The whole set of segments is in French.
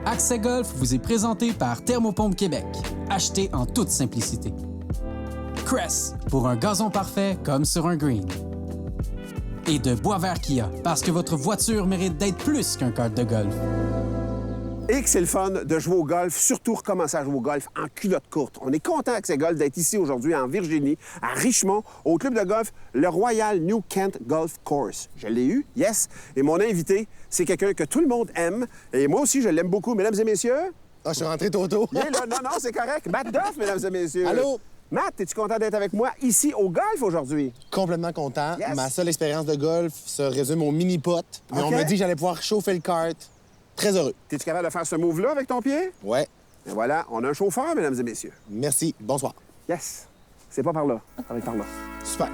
Accès Golf vous est présenté par Thermopompe Québec. Achetez en toute simplicité. Cress, pour un gazon parfait comme sur un green. Et de Boisvert Kia, parce que votre voiture mérite d'être plus qu'un kart de golf. Et que c'est le fun de jouer au golf, surtout recommencer à jouer au golf en culotte courte. On est content avec ces golfs d'être ici aujourd'hui en Virginie, à Richmond, au club de golf, le Royal New Kent Golf Course. Je l'ai eu, yes. Et mon invité, c'est quelqu'un que tout le monde aime. Et moi aussi, je l'aime beaucoup. Mesdames et messieurs... Ah, je suis rentré trop tôt. Il est là. Non, c'est correct. Matt Duff, mesdames et messieurs. Allô? Matt, es-tu content d'être avec moi ici au golf aujourd'hui? Complètement content. Yes. Ma seule expérience de golf se résume au mini-pot. Mais on m'a dit que j'allais pouvoir chauffer le kart. Très heureux. Es-tu capable de faire ce move-là avec ton pied? Ouais. Et voilà, on a un chauffeur, mesdames et messieurs. Merci. Bonsoir. Yes. C'est pas par là. Ça va être par là. Super.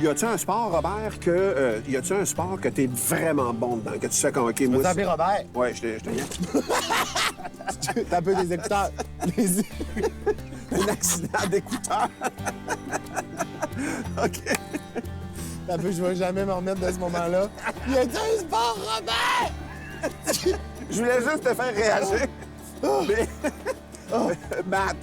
Y a-tu un sport, Robert, y a-tu un sport que t'es vraiment bon dedans, que tu sais comme, OK, moi... Tu t'appelles Robert? Ouais, je te T'as un peu des écouteurs. Un accident d'écouteur. OK. T'as peu, je vais jamais me remettre de ce moment-là. Il y a un sport, Robert! Je voulais juste te faire réagir. Mais... Matt,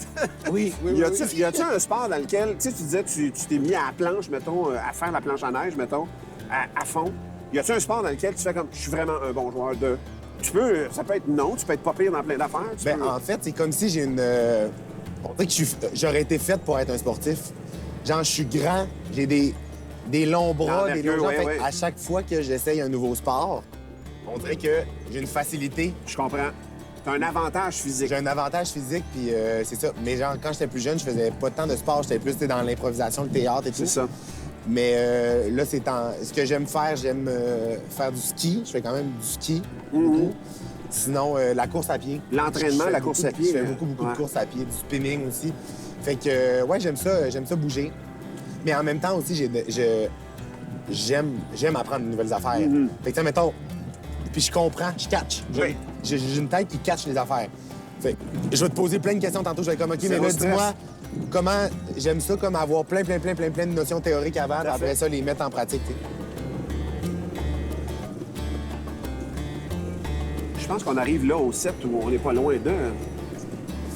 Oui. y a-tu un sport dans lequel, tu sais, tu disais, tu t'es mis à la planche, mettons, à faire la planche à neige, mettons, à fond. Y a-tu un sport dans lequel tu fais comme, je suis vraiment un bon joueur de... Tu peux, ça peut être non, tu peux être pas pire dans plein d'affaires. En fait, c'est comme si j'ai une... On dirait que j'aurais été faite pour être un sportif. Genre, je suis grand, j'ai des longs bras, des longs jambes. ouais. À chaque fois que j'essaye un nouveau sport, on dirait que j'ai une facilité. Je comprends. T'as un avantage physique. J'ai un avantage physique, puis c'est ça. Mais genre, quand j'étais plus jeune, je faisais pas tant de sport. J'étais plus dans l'improvisation, le théâtre et tout. C'est ça. Mais là, ce que j'aime faire, j'aime faire du ski. Je fais quand même du ski, beaucoup. Sinon, la course à pied. L'entraînement, la course à pied. Je fais beaucoup de course à pied, du spinning aussi. Fait que, ouais, j'aime ça bouger. Mais en même temps aussi, j'aime apprendre de nouvelles affaires. Fait que, mettons, puis je comprends, je catch. Oui. J'ai une tête qui catch les affaires. Fait que je vais te poser plein de questions tantôt. Je vais être comme, OK, mais là, dis-moi, comment... J'aime ça, comme avoir plein de notions théoriques avant, puis après ça, les mettre en pratique, t'sais. Je pense qu'on arrive là, au 7, où on n'est pas loin de...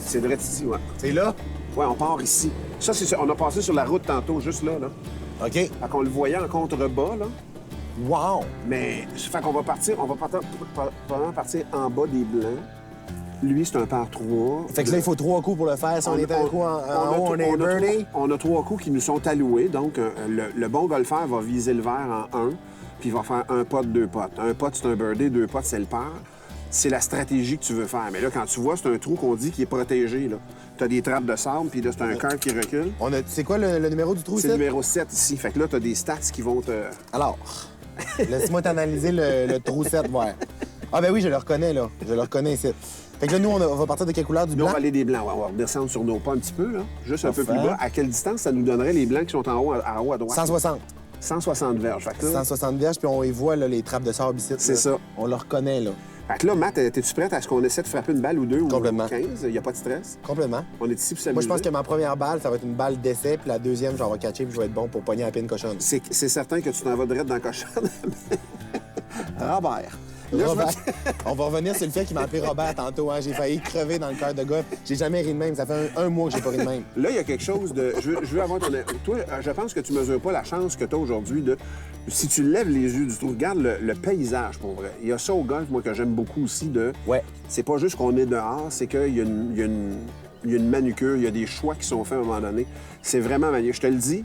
C'est vrai ici, ouais. C'est là? Ouais, on part ici. Ça, c'est ça. On a passé sur la route tantôt, juste là. OK. Fait qu'on le voyait en contrebas, là. Wow! Mais, fait qu'on va partir, probablement partir en bas des Blancs. Lui, c'est un par 3. Fait que là, il faut 3 coups pour le faire. Si on est un coup en haut, on est birdie. On a 3 coups qui nous sont alloués. Donc, le bon golfeur va viser le vert en 1, puis il va faire un pot, 2 potes. Un pot, c'est un birdie, 2 potes, c'est le par. C'est la stratégie que tu veux faire. Mais là, quand tu vois, c'est un trou qu'on dit qui est protégé, là. T'as des trappes de sable, puis là, c'est un cœur qui recule. C'est quoi le numéro du trou ici? C'est le numéro 7 ici. Fait que là, t'as des stats qui vont te... Alors, laisse-moi t'analyser le trou 7, ouais. Ah ben oui, je le reconnais, là. Je le reconnais ici. Fait que là, nous, on va partir de quelle couleur? Du Nous, blanc? on va aller des blancs. On va redescendre sur nos pas un petit peu, là. Juste un peu Parfait. plus bas. À quelle distance ça nous donnerait les blancs qui sont en haut à droite? 160. 160 verges. Fait que là, 160 verges, puis on y voit là, les trappes de sable ici. C'est là. ça. On le reconnaît, là. fait que là, Matt, es-tu prête à ce qu'on essaie de frapper une balle ou deux Complètement. ou 15? Il n'y a pas de stress. Complètement. On est ici pour s'amuser. Moi, je pense que ma première balle, ça va être une balle d'essai, puis la deuxième, j'en vais catcher, puis je vais être bon pour pogner la pine cochonne. C'est certain que tu t'en vas direct dans la cochonne. Robert. Là, Robert. On va revenir sur le fait qu'il m'a appelé Robert tantôt. Hein. J'ai failli crever dans le cœur de golf. J'ai jamais ri de même. Ça fait un mois que j'ai pas ri de même. Là, il y a quelque chose de... Je veux avoir ton... Toi, je pense que tu mesures pas la chance que tu as aujourd'hui de... Si tu lèves les yeux du tout, regarde le paysage, pour vrai. Il y a ça au golf, moi, que j'aime beaucoup aussi de... Ouais. C'est pas juste qu'on est dehors, c'est qu'il y a une manucure, il y a des choix qui sont faits à un moment donné. C'est vraiment magnifique. Je te le dis,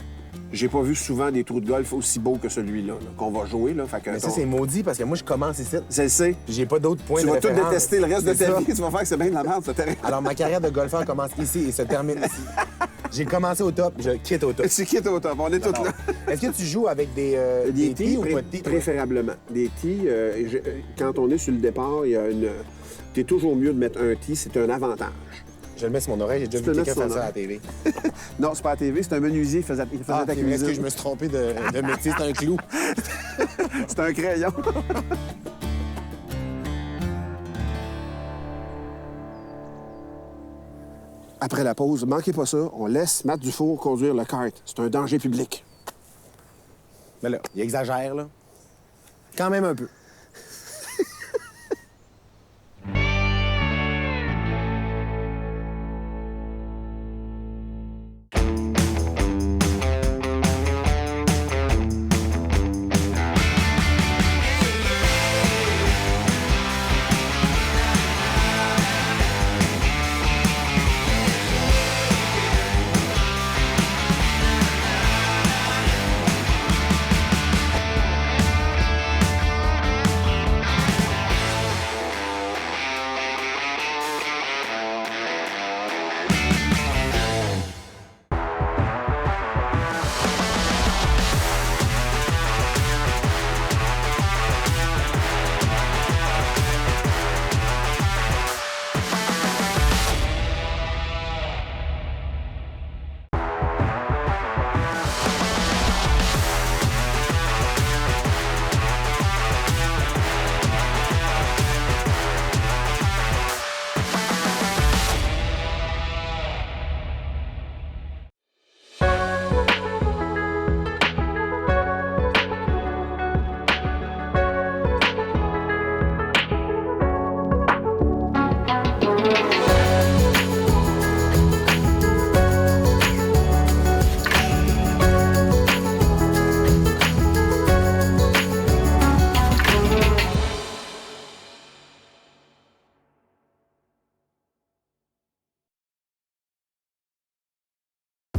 j'ai pas vu souvent des trous de golf aussi beaux que celui-là, là, qu'on va jouer. Là. Fait que Mais ça, c'est maudit parce que moi, je commence ici. Je le sais. Puis j'ai pas d'autres points Tu de vas tout référence. détester le reste de C'est ta ça. vie. Tu vas faire que c'est bien de la merde, ça terrain. Alors, ma carrière de golfeur commence ici et se termine ici. J'ai commencé au top, je quitte au top. Tu quittes au top. On est tous là. Est-ce que tu joues avec des tees ou pas de tees? Préférablement. Des tees, quand on est sur le départ, il y a une... T'es toujours mieux de mettre un tee, c'est un avantage. Je le mets sur mon oreille, j'ai déjà Tu peux vu le quelqu'un mettre faire sur ça à la télé. Non, c'est pas à la TV, c'est un menuisier, il faisait ta C'est vrai, cuisine. est-ce que je me suis trompé de métier? C'est un clou. C'est un crayon. Après la pause, manquez pas ça, on laisse Matt Dufour conduire le kart. C'est un danger public. Mais là, il exagère, là. Quand même un peu.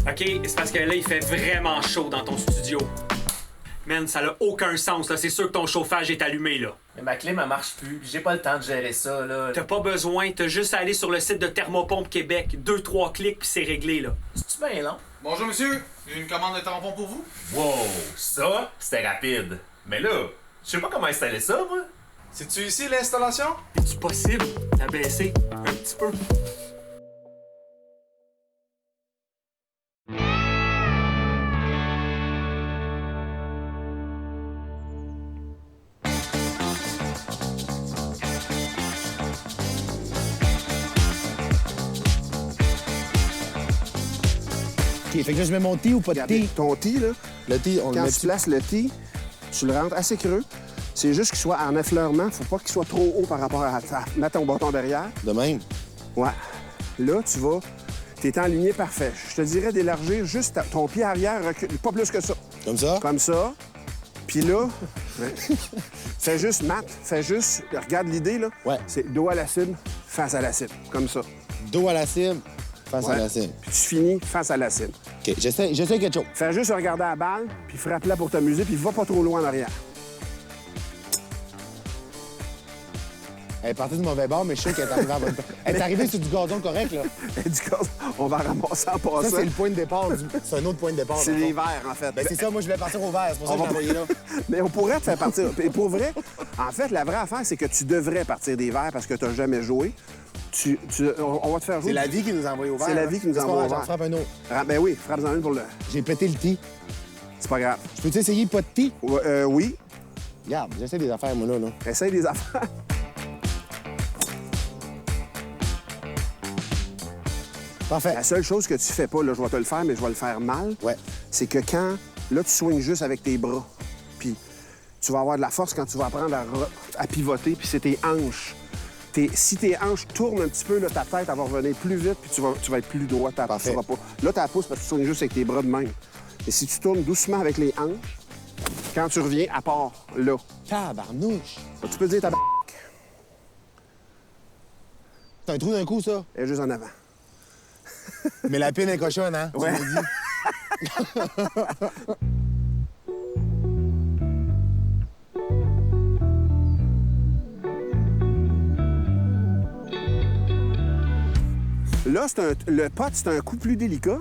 OK, c'est parce que là, il fait vraiment chaud dans ton studio. Man, ça n'a aucun sens, là. C'est sûr que ton chauffage est allumé, là. Mais ma clim, elle marche plus. J'ai pas le temps de gérer ça, là. T'as pas besoin, t'as juste à aller sur le site de Thermopompe Québec. 2-3 clics, puis c'est réglé, là. C'est-tu bien long? Bonjour, monsieur. J'ai une commande de tampons pour vous. Wow, ça, c'était rapide. Mais là, je sais pas comment installer ça, moi. C'est-tu ici l'installation? C'est-tu possible d'abaisser un petit peu? OK, fait que là, je mets mon tee ou pas de tee? Ton tee, là, Le tee, on le quand met tu dessus. places le tee, tu le rentres assez creux. C'est juste qu'il soit en effleurement. Faut pas qu'il soit trop haut par rapport à mettre ton bâton derrière. De même. Ouais. Là, tu vas... T'es en lignée parfait. Je te dirais d'élargir juste ton pied arrière, recule, pas plus que ça. Comme ça? Comme ça. Puis là, fais juste, Matt, fais juste... Regarde l'idée, là. Ouais. C'est dos à la cible, face à la cible. Comme ça. Dos à la cible, face à Ouais. la cible. Puis tu finis face à la cible. OK, j'essaie quelque chose. Fais juste regarder la balle, puis frappe-la pour t'amuser, puis va pas trop loin en arrière. Elle est partie du mauvais bord, mais je sais qu'elle est arrivée à bonne place. Elle est arrivée sur du gazon correct, là. Et du coup, on va ramasser en Ça, passant. c'est le point de départ. C'est un autre point de départ. C'est dans le les fond. verts, en fait. Ben, c'est ça, moi, je voulais partir au vert. C'est pour ça que je l'ai envoyé là. Mais on pourrait te faire partir. Et pour vrai, en fait, la vraie affaire, c'est que tu devrais partir des verts parce que tu n'as jamais joué. On va te faire jouer. C'est la vie qui nous a envoyé au vert. C'est la hein. vie qui nous C'est envoie pas au grave, vert. j'en frappe un autre. Ah, ben oui, frappe-en une pour le... J'ai pété le tee. C'est pas grave. Je peux-tu essayer pas de tee? Oui, Regarde, j'essaie des affaires, moi, là. essaye des affaires. Parfait. La seule chose que tu fais pas, là, je vais te le faire, mais je vais le faire mal, Ouais. c'est que quand... Là, tu swings juste avec tes bras. Puis tu vas avoir de la force quand tu vas apprendre à pivoter, puis c'est tes hanches. Si tes hanches tournent un petit peu, là, ta tête elle va revenir plus vite, puis tu vas être plus droit. Tu Parfait. pas. Là, ta pousse parce que tu swings juste avec tes bras de même. Et si tu tournes doucement avec les hanches, quand tu reviens, à part là, Tabarnouche. tu peux dire ta C'est un trou d'un coup, ça. est juste en avant. Mais la pine est cochonne, hein? Ouais. Tu m'as dit. Là, le pot, c'est un coup plus délicat.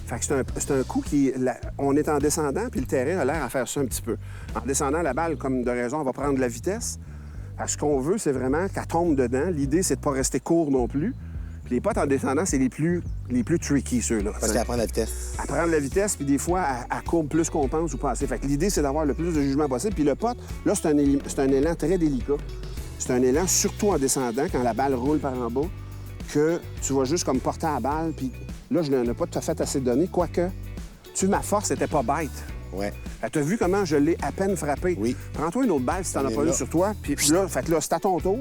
Fait que c'est un coup qui... on est en descendant, puis le terrain a l'air à faire ça un petit peu. En descendant, la balle, comme de raison, va prendre de la vitesse. Fait que ce qu'on veut, c'est vraiment qu'elle tombe dedans. L'idée, c'est de pas rester court non plus. Puis les potes en descendant, c'est les plus tricky, ceux-là. Parce qu'elle prend de la vitesse. Elle prend de la vitesse, puis des fois, elle courbe plus qu'on pense ou pas assez. Fait que l'idée, c'est d'avoir le plus de jugement possible. Puis le pot, là, c'est un élan très délicat. C'est un élan, surtout en descendant, quand la balle roule par en bas, que tu vas juste comme porter la balle, puis là, je n'ai pas tout à fait assez donné, quoique, ma force n'était pas bête. Ouais. Tu as vu comment je l'ai à peine frappé? Oui. Prends-toi une autre balle si t'en as pas une sur toi, puis là, fait que là, c'est à ton tour.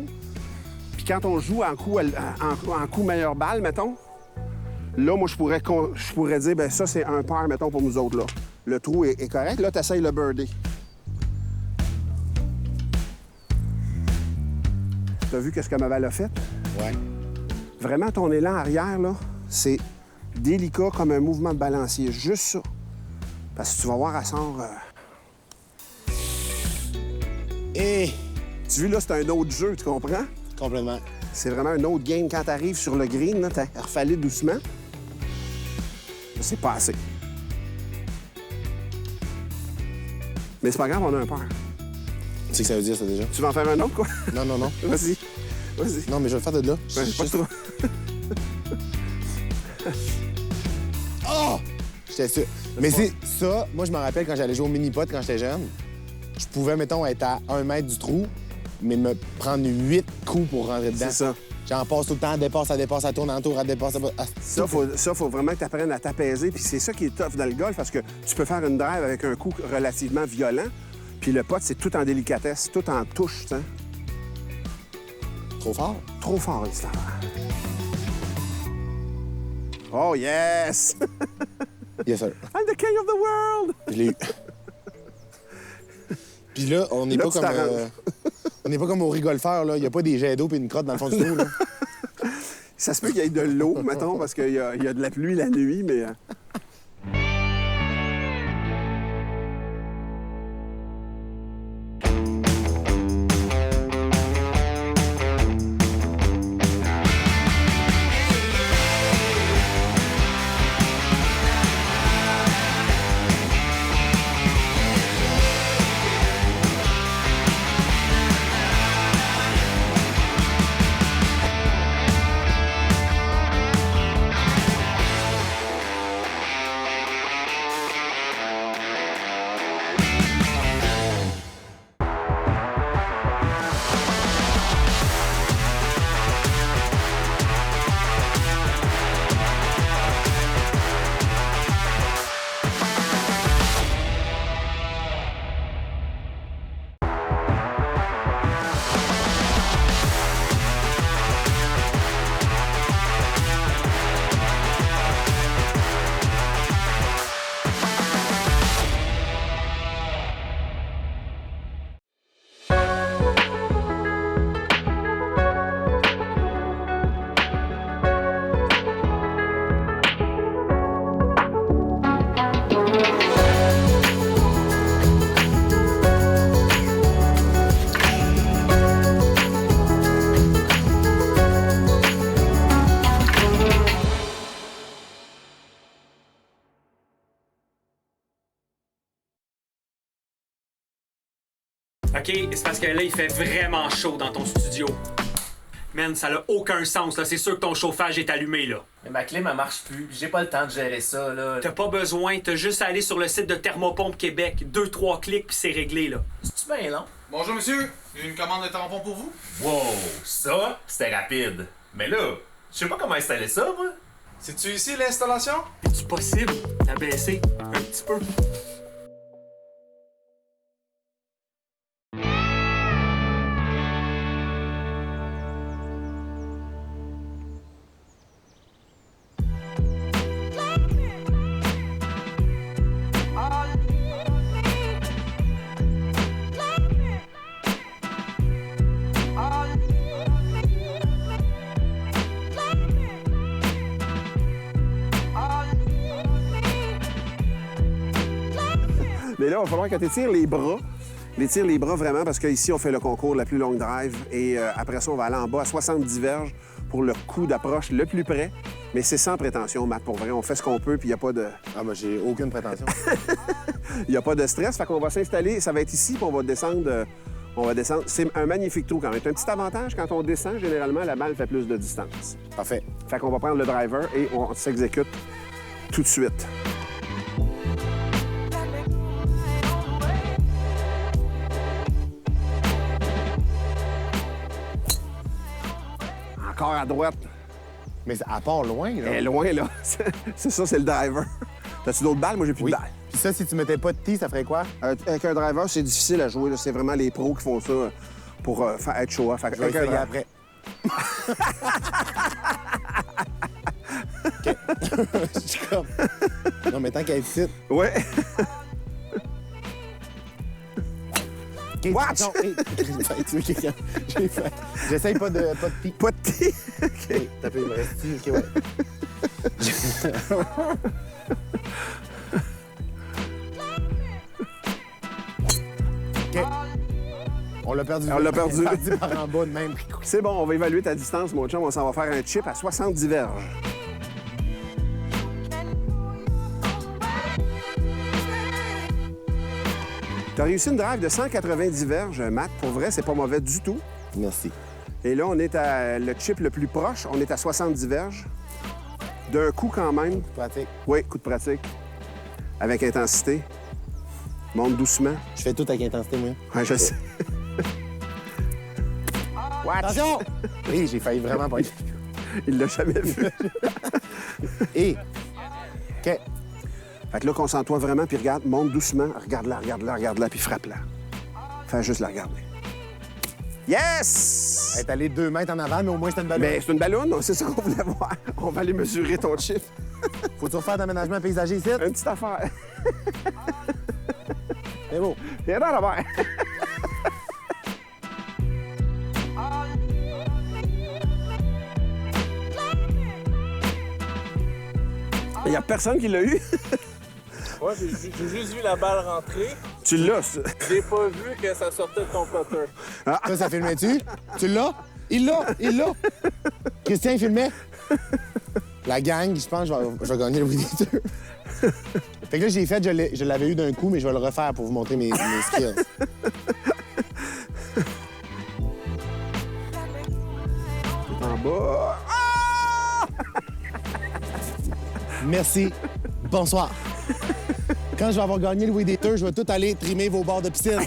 Puis quand on joue en coup meilleure balle, mettons, là, moi, je pourrais dire, ben ça, c'est un pair, mettons, pour nous autres, là. Le trou est correct. Là, tu essayes le birdie. T'as vu qu'est-ce que ma balle a fait? Ouais. Vraiment, ton élan arrière, là, c'est délicat comme un mouvement de balancier. Juste ça. Parce que tu vas voir, elle sort... Et... Tu vois, là, c'est un autre jeu, tu comprends? Complètement. C'est vraiment un autre game. Quand t'arrives sur le green, là, t'as refalé doucement. C'est pas assez. Mais c'est pas grave, on a un pair. Tu sais que ça veut dire, ça, déjà? Tu vas en faire un autre, quoi? Non, non, non. Vas-y. Vas-y. Non, mais je vais le faire de là. Ouais, pas trop. Oh! J'étais sûr. Mais c'est ça, moi, je me rappelle quand j'allais jouer au mini-pot quand j'étais jeune, je pouvais, mettons, être à 1 mètre du trou, mais me prendre 8 coups pour rentrer dedans. C'est ça. J'en passe tout le temps, elle dépasse, elle tourne en tour, elle dépasse, Ça, faut vraiment que tu apprennes à t'apaiser. Puis c'est ça qui est tough dans le golf, parce que tu peux faire une drive avec un coup relativement violent, puis le pot, c'est tout en délicatesse, tout en touche, tu sais. Trop fort? Trop fort, l'histoire. Oh, yes! Yes, sir. I'm the king of the world! Je l'ai eu. Puis là, on n'est Là, pas tu comme... t'arranges. on n'est pas comme au rigolfeur, là. Il n'y a pas des jets d'eau puis une crotte dans le fond du trou, là. Ça se peut qu'il y ait de l'eau, mettons, parce qu'il y a de la pluie la nuit, mais... OK, c'est parce que là, il fait vraiment chaud dans ton studio. Man, ça n'a aucun sens, là. C'est sûr que ton chauffage est allumé, là. Mais ma clim, elle marche plus. J'ai pas le temps de gérer ça, là. T'as pas besoin, t'as juste à aller sur le site de Thermopompe Québec. 2-3 clics, puis c'est réglé, là. C'est-tu bien long? Bonjour, monsieur. J'ai une commande de tampons pour vous. Wow, ça, c'était rapide. Mais là, je sais pas comment installer ça, moi. C'est-tu ici l'installation? C'est-tu possible d'abaisser un petit peu? là, il va falloir que tu étires les bras. Étire les bras vraiment parce qu'ici, on fait le concours de la plus longue drive. Et après ça, on va aller en bas à 70 verges pour le coup d'approche le plus près. Mais c'est sans prétention, Matt, pour vrai. On fait ce qu'on peut, puis il n'y a pas de... Ah, moi, j'ai aucune prétention. Il n'y a pas de stress. Fait qu'on va s'installer. Ça va être ici, puis on va descendre. C'est un magnifique trou quand même. C'est un petit avantage, quand on descend, généralement, la balle fait plus de distance. Parfait. Fait qu'on va prendre le driver et on s'exécute tout de suite. Encore à droite. Mais à part loin, là. Elle est loin, là. C'est ça, c'est le driver. T'as-tu d'autres balles? Moi, j'ai plus de balles. Puis ça, si tu mettais pas de tee, ça ferait quoi? Avec un driver, c'est difficile à jouer. C'est vraiment les pros qui font ça pour être chaud. Fait Je vais essayer après. OK. Je suis comme... Non, mais tant qu'à être ici... Ouais. Okay, Watch! J'ai fait. J'essaye pas de tee. Pas de thé. OK. T'as fait, il me reste tee. OK, ouais. OK. On l'a perdu. On l'a perdu. On est parti par en bas de même. C'est bon, on va évaluer ta distance, mon chum. On s'en va faire un chip à 70 verges. T'as réussi une drive de 190 verges, Matt. Pour vrai, c'est pas mauvais du tout. Merci. Et là, on est à le chip le plus proche. On est à 70 verges. D'un coup, quand même. Pratique. Oui, coup de pratique. Avec intensité. Monte doucement. Je fais tout avec intensité, moi. Ouais, je sais. Watch! Attention! Oui, j'ai failli vraiment pas être... Il l'a jamais vu. Et... OK. Fait que là, concentre-toi vraiment, puis regarde, monte doucement. Regarde-la, regarde-la, regarde-la, puis frappe-la. Fais juste la regarder. Yes! Elle est allée 2 mètres en avant, mais au moins, c'était une balle. Ben, c'est une ballonne, c'est ça qu'on voulait voir. On va aller mesurer ton chiffre. Faut-tu refaire d'aménagement paysager ici? Une petite affaire. C'est beau. Viens dans la mer. Il n'y a personne qui l'a eu. Ouais, j'ai juste vu la balle rentrer. Tu l'as, ça. J'ai pas vu que ça sortait de ton putter. Ça filmait-tu? Tu l'as? Il l'a! Il l'a! Christian, il filmait? La gang, je pense que je vais gagner le Weed Eater. Fait que là, j'ai fait, je l'avais eu d'un coup, mais je vais le refaire pour vous montrer mes skills. En bas. Merci. Bonsoir. Quand je vais avoir gagné le Weed Eater, je vais tout aller trimer vos bords de piscine.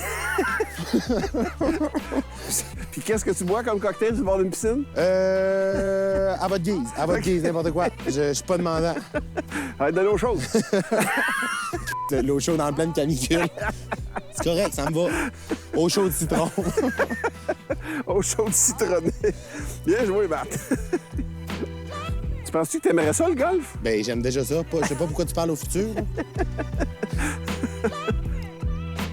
Puis qu'est-ce que tu bois comme cocktail du bord d'une piscine? À votre guise. À votre guise, n'importe quoi. Je suis pas demandant. Avec de l'eau chaude. De l'eau chaude en pleine canicule. C'est correct, ça me va. Eau chaude citron. Eau chaude citronnée. Bien joué, Matt. Tu penses-tu que t'aimerais ça, le golf? Ben, j'aime déjà ça. Je sais pas pourquoi tu parles au futur.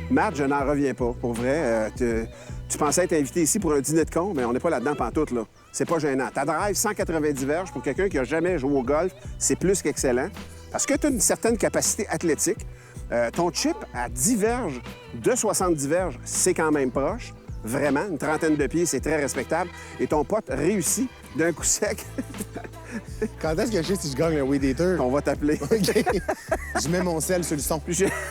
Matt, je n'en reviens pas. Pour vrai, tu pensais être invité ici pour un dîner de con, mais on n'est pas là-dedans pantoute, là. C'est pas gênant. Ta drive, 190 verges, pour quelqu'un qui a jamais joué au golf, c'est plus qu'excellent. Parce que tu as une certaine capacité athlétique. Ton chip à 10 verges de 70 verges, c'est quand même proche. Vraiment, une trentaine de pieds, c'est très respectable. Et ton pote réussit d'un coup sec. Quand est-ce que je sais si je gagne le Weed Eater? On va t'appeler. OK. Je mets mon sel sur le son.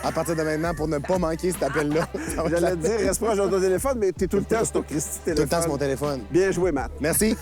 À partir de maintenant, pour ne pas manquer cet appel-là. J'allais te dire, reste proche de ton téléphone, mais t'es tout le temps sur ton Christy téléphone. Tout le temps sur mon téléphone. Bien joué, Matt. Merci.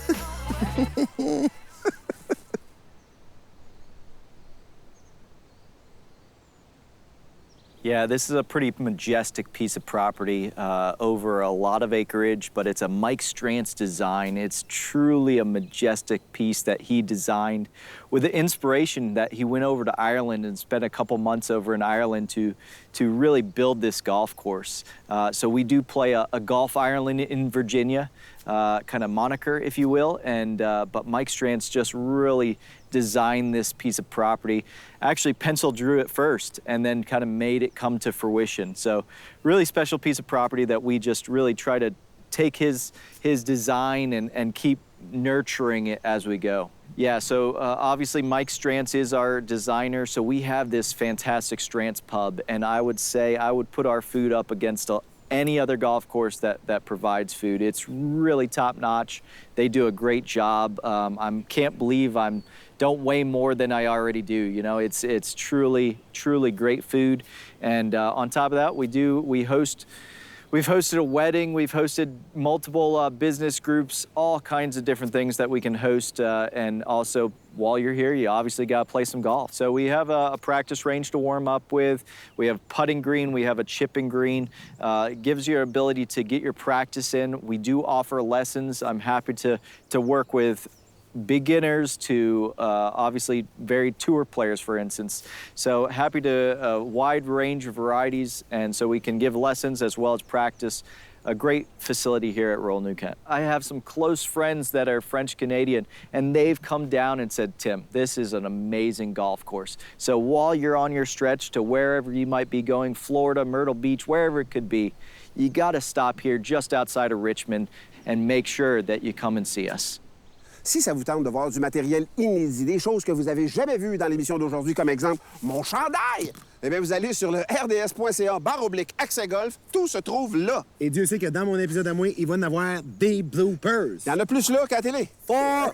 Yeah, this is a pretty majestic piece of property over a lot of acreage, but it's a Mike Strantz design. It's truly a majestic piece that he designed with the inspiration that he went over to Ireland and spent a couple months over in Ireland to really build this golf course. So we do play a Golf Ireland in Virginia, kind of moniker, if you will, and but Mike Strantz just really designed this piece of property. Actually, pencil drew it first and then kind of made it come to fruition. So really special piece of property that we just really try to take his design and keep nurturing it as we go. Yeah, so obviously Mike Strantz is our designer, so we have this fantastic Strantz pub, and I would say I would put our food up against any other golf course that provides food. It's really top-notch. They do a great job. I can't believe I don't weigh more than I already do. You know, it's truly great food. And on top of that, We've hosted a wedding, we've hosted multiple business groups, all kinds of different things that we can host. And also, while you're here, you obviously got to play some golf. So we have a practice range to warm up with. We have putting green, we have a chipping green. It gives you your ability to get your practice in. We do offer lessons. I'm happy to work with beginners to obviously varied tour players, for instance. So happy to a wide range of varieties, and so we can give lessons as well as practice. A great facility here at Royal New Kent. I have some close friends that are French Canadian, and they've come down and said, Tim, this is an amazing golf course. So while you're on your stretch to wherever you might be going, Florida, Myrtle Beach, wherever it could be, you gotta stop here just outside of Richmond and make sure that you come and see us. Si ça vous tente de voir du matériel inédit, des choses que vous n'avez jamais vues dans l'émission d'aujourd'hui, comme exemple mon chandail, eh bien, vous allez sur le rds.ca/accès golf. Tout se trouve là. Et Dieu sait que dans mon épisode à moi, il va y en avoir des bloopers. Il y en a plus là qu'à la télé. Fort!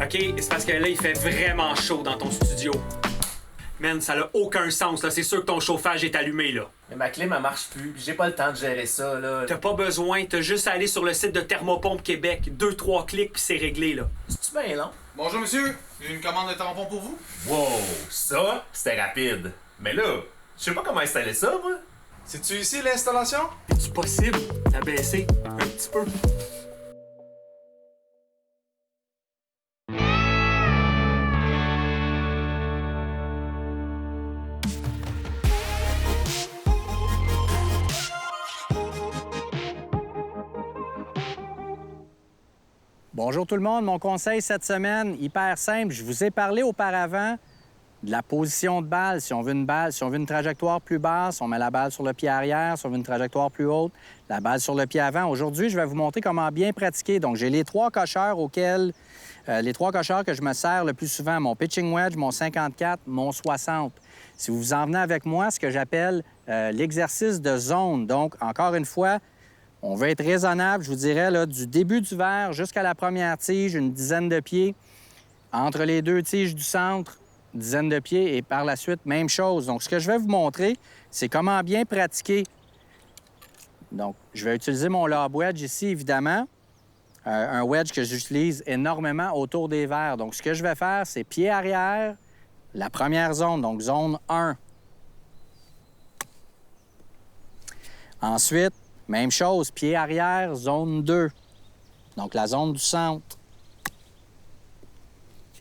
OK, c'est parce que là, il fait vraiment chaud dans ton studio. Man, ça n'a aucun sens, là. C'est sûr que ton chauffage est allumé, là. Mais ma clim, elle marche plus, puis j'ai pas le temps de gérer ça, là. T'as pas besoin, t'as juste à aller sur le site de Thermopompe Québec. 2-3 clics, puis c'est réglé, là. C'est-tu bien long? Bonjour, monsieur. J'ai une commande de tampons pour vous. Wow, ça, c'était rapide. Mais là, je sais pas comment installer ça, moi. C'est-tu ici l'installation? C'est possible? T'as baissé un petit peu. Bonjour tout le monde. Mon conseil cette semaine, hyper simple. Je vous ai parlé auparavant de la position de balle. Si on veut une trajectoire plus basse, on met la balle sur le pied arrière. Si on veut une trajectoire plus haute, la balle sur le pied avant. Aujourd'hui, je vais vous montrer comment bien pratiquer. Donc, j'ai les trois cocheurs que je me sers le plus souvent. Mon pitching wedge, mon 54, mon 60. Si vous en venez avec moi, ce que j'appelle l'exercice de zone. Donc, encore une fois, on veut être raisonnable, je vous dirais, là, du début du verre jusqu'à la première tige, une dizaine de pieds. Entre les deux tiges du centre, dizaine de pieds. Et par la suite, même chose. Donc, ce que je vais vous montrer, c'est comment bien pratiquer. Donc, je vais utiliser mon lob wedge ici, évidemment. Un wedge que j'utilise énormément autour des verres. Donc, ce que je vais faire, c'est pied arrière, la première zone, donc zone 1. Ensuite, même chose, pied arrière, zone 2. Donc, la zone du centre.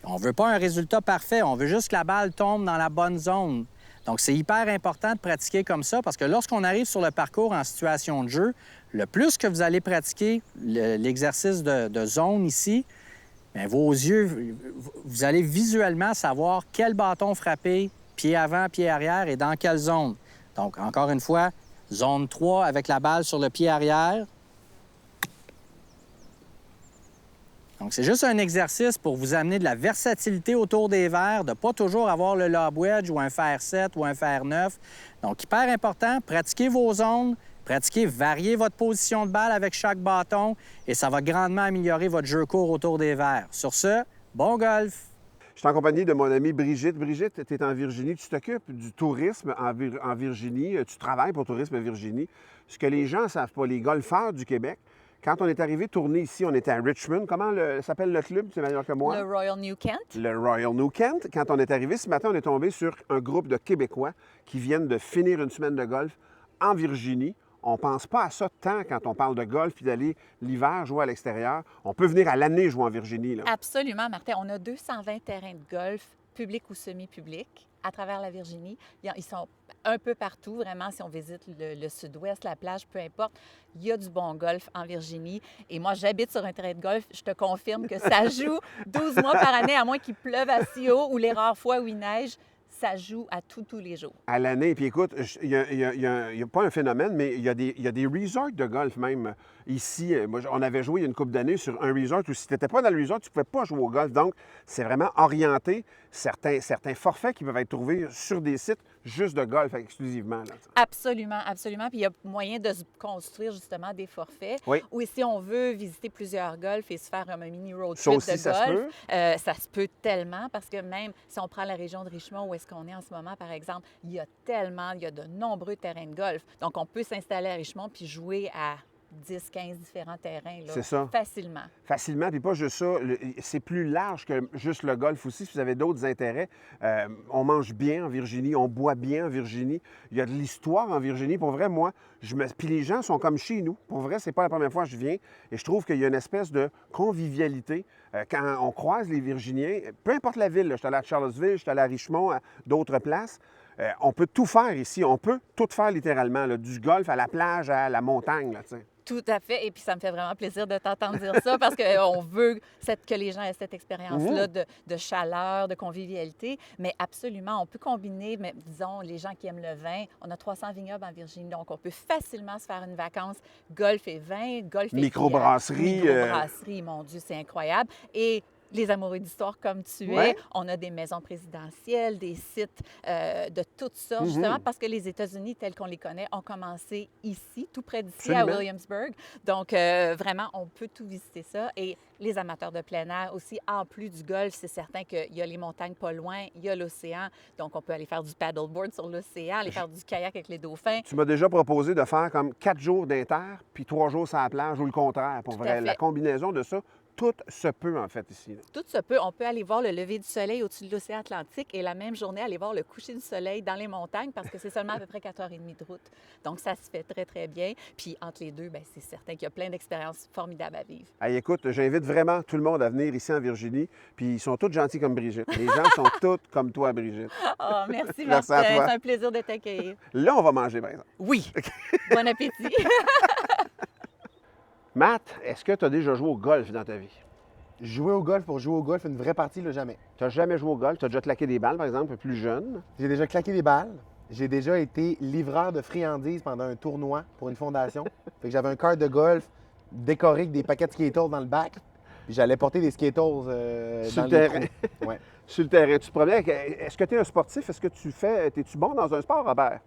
On ne veut pas un résultat parfait, on veut juste que la balle tombe dans la bonne zone. Donc, c'est hyper important de pratiquer comme ça parce que lorsqu'on arrive sur le parcours en situation de jeu, le plus que vous allez pratiquer l'exercice de zone ici, bien, vos yeux, vous allez visuellement savoir quel bâton frapper, pied avant, pied arrière et dans quelle zone. Donc, encore une fois, zone 3 avec la balle sur le pied arrière. Donc, c'est juste un exercice pour vous amener de la versatilité autour des verres, de ne pas toujours avoir le lob wedge ou un fer 7 ou un fer 9. Donc, hyper important, pratiquez vos zones, pratiquez, variez votre position de balle avec chaque bâton et ça va grandement améliorer votre jeu court autour des verres. Sur ce, bon golf! Je suis en compagnie de mon amie Brigitte. Brigitte, tu es en Virginie, tu t'occupes du tourisme en Virginie, tu travailles pour Tourisme Virginie. Ce que les gens ne savent pas, les golfeurs du Québec, quand on est arrivé tourner ici, on était à Richmond. Comment s'appelle le club? Tu sais meilleur que moi. Le Royal New Kent. Le Royal New Kent. Quand on est arrivé ce matin, on est tombé sur un groupe de Québécois qui viennent de finir une semaine de golf en Virginie. On ne pense pas à ça tant quand on parle de golf puis d'aller l'hiver jouer à l'extérieur. On peut venir à l'année jouer en Virginie, là. Absolument, Martin. On a 220 terrains de golf, publics ou semi-publics, à travers la Virginie. Ils sont un peu partout, vraiment, si on visite le sud-ouest, la plage, peu importe. Il y a du bon golf en Virginie. Et moi, j'habite sur un terrain de golf. Je te confirme que ça joue 12 mois par année, à moins qu'il pleuve assez haut ou les rares fois où il neige. Ça joue à tous les jours. À l'année. Puis écoute, il n'y a pas un phénomène, mais il y a des resorts de golf même ici. Moi, on avait joué il y a une couple d'années sur un resort où si tu n'étais pas dans le resort, tu ne pouvais pas jouer au golf. Donc, c'est vraiment orienté. Certains forfaits qui peuvent être trouvés sur des sites juste de golf exclusivement. Là. Absolument, absolument. Puis il y a moyen de se construire justement des forfaits. Oui. Ou si on veut visiter plusieurs golfs et se faire un mini road Ça trip aussi, de ça se golf, peut. ça se peut tellement parce que même si on prend la région de Richmond où est-ce qu'on est en ce moment, par exemple, il y a de nombreux terrains de golf. Donc, on peut s'installer à Richmond puis jouer à 10, 15 différents terrains, là, C'est ça. facilement. Facilement, puis pas juste ça. C'est plus large que juste le golf aussi. Si vous avez d'autres intérêts, on mange bien en Virginie, on boit bien en Virginie. Il y a de l'histoire en Virginie. Pour vrai, moi, puis les gens sont comme chez nous. Pour vrai, c'est pas la première fois que je viens. Et je trouve qu'il y a une espèce de convivialité. Quand on croise les Virginiens, peu importe la ville, là, je suis allé à Charlottesville, je suis allé à Richmond, à d'autres places, on peut tout faire ici. On peut tout faire littéralement, là, du golf à la plage, à la montagne, là, tu sais. Tout à fait. Et puis, ça me fait vraiment plaisir de t'entendre dire ça parce qu'on veut que les gens aient cette expérience-là de chaleur, de convivialité. Mais absolument, on peut combiner, mais, disons, les gens qui aiment le vin. On a 300 vignobles en Virginie, donc on peut facilement se faire une vacance golf et vin, golf et microbrasserie. Microbrasserie, mon Dieu, c'est incroyable. Et les amoureux d'histoire comme tu es, on a des maisons présidentielles, des sites de toutes sortes, justement, parce que les États-Unis, tels qu'on les connaît, ont commencé ici, tout près d'ici, à Williamsburg. Donc, vraiment, on peut tout visiter ça. Et les amateurs de plein air aussi, en plus du golf, c'est certain qu'il y a les montagnes pas loin, il y a l'océan. Donc, on peut aller faire du paddleboard sur l'océan, aller faire du kayak avec les dauphins. Tu m'as déjà proposé de faire comme 4 jours d'inter, puis 3 jours sur la plage, ou le contraire, pour vrai. La combinaison de ça, tout se peut, en fait, ici. Là. Tout se peut. On peut aller voir le lever du soleil au-dessus de l'océan Atlantique et la même journée aller voir le coucher du soleil dans les montagnes parce que c'est seulement à peu près 4h30 de route. Donc, ça se fait très, très bien. Puis, entre les deux, bien, c'est certain qu'il y a plein d'expériences formidables à vivre. Hey, écoute, j'invite vraiment tout le monde à venir ici en Virginie. Puis, ils sont tous gentils comme Brigitte. Les gens sont tous comme toi, Brigitte. Oh, merci, Merci Martin. à toi. C'est un plaisir de t'accueillir. Là, on va manger, par exemple. Oui. Bon appétit. Matt, est-ce que tu as déjà joué au golf dans ta vie? Jouer au golf pour jouer au golf, une vraie partie, là, jamais. Tu n'as jamais joué au golf? Tu as déjà claqué des balles, par exemple, plus jeune? J'ai déjà claqué des balles. J'ai déjà été livreur de friandises pendant un tournoi pour une fondation. Fait que j'avais un cart de golf décoré avec des paquets de Skittles dans le bac. Puis j'allais porter des Skittles Sur dans le les terrain. trous. Ouais. Sur le terrain. Tu te promenais avec... Est-ce que tu es un sportif? Est-ce que es-tu bon dans un sport, Robert?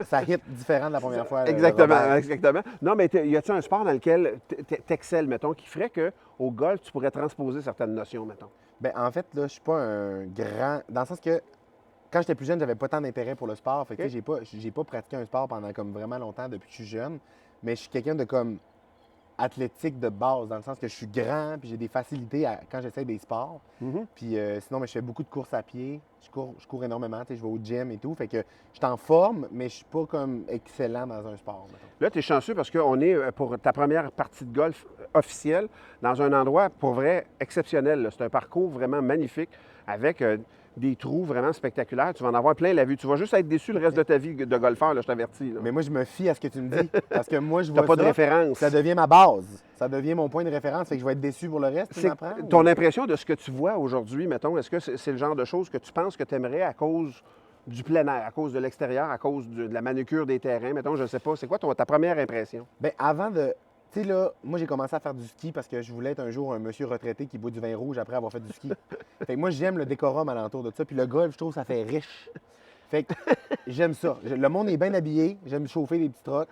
ça hit différent de la première fois. Exactement, Robert. exactement. Non, mais y a-t-il un sport dans lequel t'excelles, mettons, qui ferait qu'au golf, tu pourrais transposer certaines notions, mettons? Bien, en fait, là, je suis pas un grand... Dans le sens que, quand j'étais plus jeune, j'avais pas tant d'intérêt pour le sport. Fait que, tu sais, j'ai pas pratiqué un sport pendant comme vraiment longtemps depuis que je suis jeune. Mais je suis quelqu'un de comme athlétique de base, dans le sens que je suis grand, puis j'ai des facilités quand j'essaie des sports. Puis sinon, je fais beaucoup de courses à pied. Je cours énormément, tu sais, je vais au gym et tout. Fait que je suis en forme, mais je suis pas comme excellent dans un sport, mettons. Là, tu es chanceux parce qu'on est, pour ta première partie de golf officielle, dans un endroit, pour vrai, exceptionnel. C'est un parcours vraiment magnifique, avec des trous vraiment spectaculaires. Tu vas en avoir plein la vue. Tu vas juste être déçu le reste de ta vie de golfeur, là, je t'avertis. là. Mais moi, je me fie à ce que tu me dis. Parce que moi, je vois T'as pas de ça, référence. ça devient ma base. Ça devient mon point de référence. Fait que je vais être déçu pour le reste, tu C'est m'apprends? ton impression de ce que tu vois aujourd'hui, mettons, est-ce que c'est le genre de choses que tu penses que tu aimerais à cause du plein air, à cause de l'extérieur, à cause de la manucure des terrains? Mettons, je sais pas, c'est quoi ta première impression? Bien, avant de... Tu sais, là, moi, j'ai commencé à faire du ski parce que je voulais être un jour un monsieur retraité qui boit du vin rouge après avoir fait du ski. Fait que moi, j'aime le décorum alentour de ça. Puis le golf, je trouve, ça fait riche. Fait que j'aime ça. Le monde est bien habillé. J'aime chauffer des petits trucks.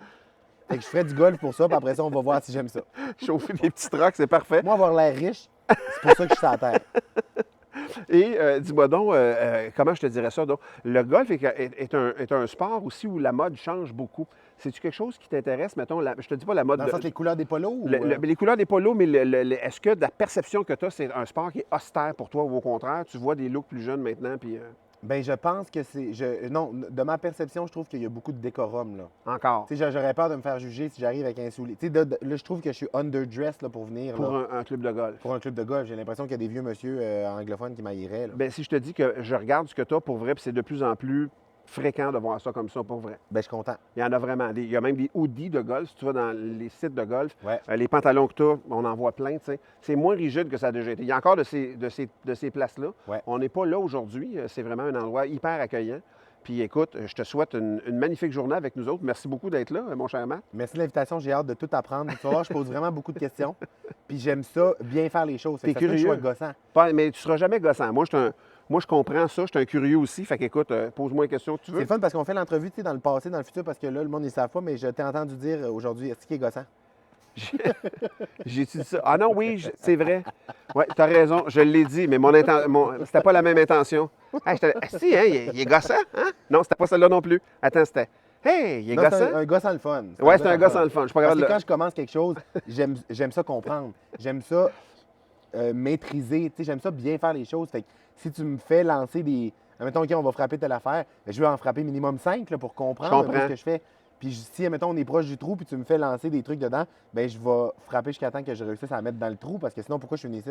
Fait que je ferais du golf pour ça, puis après ça, on va voir si j'aime ça. Chauffer des petits trucks, c'est parfait. Moi, avoir l'air riche, c'est pour ça que je suis sur la terre. Et dis-moi donc, comment je te dirais ça? Donc, le golf est un sport aussi où la mode change beaucoup. C'est-tu quelque chose qui t'intéresse? Mettons, je te dis pas la mode... Dans le sens, les couleurs des polos? Ou... les couleurs des polos, mais est-ce que la perception que tu as, c'est un sport qui est austère pour toi ou au contraire, tu vois des looks plus jeunes maintenant? Puis, Bien, je pense que c'est... Non, de ma perception, je trouve qu'il y a beaucoup de décorum, là. Encore? Tu sais, j'aurais peur de me faire juger si j'arrive avec un soulier. Tu sais, là, je trouve que je suis underdressed là, pour venir. Pour là. un club de golf. Pour un club de golf. J'ai l'impression qu'il y a des vieux monsieur anglophones qui m'haïraient. là. Bien, si je te dis que je regarde ce que tu as pour vrai, puis c'est de plus en plus fréquent de voir ça comme ça pour vrai. Bien, je suis content. Il y en a vraiment. Il y a même des hoodies de golf. Si tu vas dans les sites de golf, Ouais. les pantalons que tu as, on en voit plein. Tu sais. C'est moins rigide que ça a déjà été. Il y a encore de ces places-là. Ouais. On n'est pas là aujourd'hui. C'est vraiment un endroit hyper accueillant. Puis écoute, je te souhaite une magnifique journée avec nous autres. Merci beaucoup d'être là, mon cher Matt. Merci de l'invitation. J'ai hâte de tout apprendre. Tu vas voir, je pose vraiment beaucoup de questions. Puis j'aime ça, bien faire les choses. Fait que T'es ça se peut que je sois curieux. gossant. Mais tu ne seras jamais gossant. Moi, je comprends ça. Je suis un curieux aussi. Fait qu'écoute, pose-moi une question que tu C'est veux. le fun parce qu'on fait l'entrevue, tu sais, dans le passé, dans le futur, parce que là, le monde ne savent pas, mais je t'ai entendu dire aujourd'hui, est-ce qu'il est gossant? J'ai-tu dit ça? Ah non, oui, c'est vrai. Oui, tu as raison, je l'ai dit, mais c'était pas la même intention. Ah, si, hein, il est gossant, hein? Non, c'était pas celle-là non plus. Attends, c'était... Hey, il est Non, gossant? c'est un gossant le fun. Oui, c'est un gossant le fun. Je suis pas Parce capable que de... quand je commence quelque chose, j'aime ça comprendre. J'aime ça maîtriser. Tu sais, j'aime ça bien faire les choses. Fait que si tu me fais lancer des... Mettons, OK, on va frapper telle affaire, bien, je vais en frapper minimum 5 là, pour comprendre un peu ce que je fais. Puis si, mettons, on est proche du trou, puis tu me fais lancer des trucs dedans, bien, je vais frapper jusqu'à temps que je réussisse à la mettre dans le trou, parce que sinon, pourquoi je suis venu ici?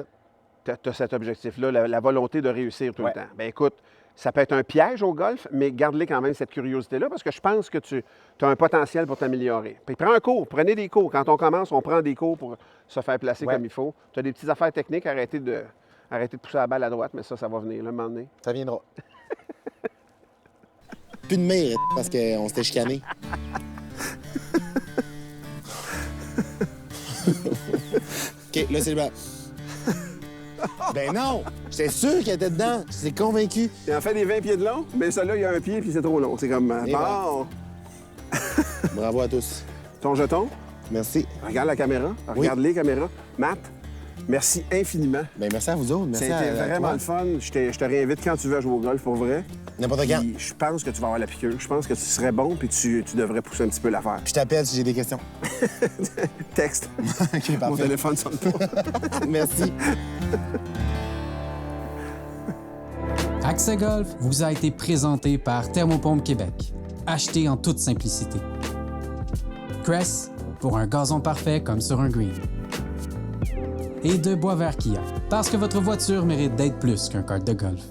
Tu as cet objectif-là, la volonté de réussir tout Ouais. le temps. Bien, écoute, ça peut être un piège au golf, mais garde-les quand même cette curiosité-là, parce que je pense que tu as un potentiel pour t'améliorer. Puis prends un cours, prenez des cours. Quand on commence, on prend des cours pour se faire placer Ouais. comme il faut. Tu as des petites affaires techniques, arrêtez de pousser la balle à droite, mais ça va venir, là, un moment donné. Ça viendra. Plus de mire, parce qu'on s'était chicané. OK, là, c'est le bas. Ben non! J'étais sûr qu'il était dedans. J'étais convaincu. Il en fait des 20 pieds de long, mais celui-là, il y a un pied, puis c'est trop long. C'est comme... Et bon, Bravo à tous. ton jeton, Merci. regarde la caméra, Oui. regarde les caméras. Matt, merci infiniment. Ben merci à vous autres. Merci C'était à vraiment toi. le fun. Je te réinvite quand tu veux à jouer au golf, pour vrai. N'importe quand. Puis je pense que tu vas avoir la piqûre. Je pense que tu serais bon, puis tu devrais pousser un petit peu l'affaire. Je t'appelle si j'ai des questions. Texte. OK, Mon parfait. téléphone sonne pas. Merci. Accès Golf vous a été présenté par Thermopompe Québec. Achetez en toute simplicité. Cress, pour un gazon parfait comme sur un green. Et de Boisvert Kia, parce que votre voiture mérite d'être plus qu'un kart de golf.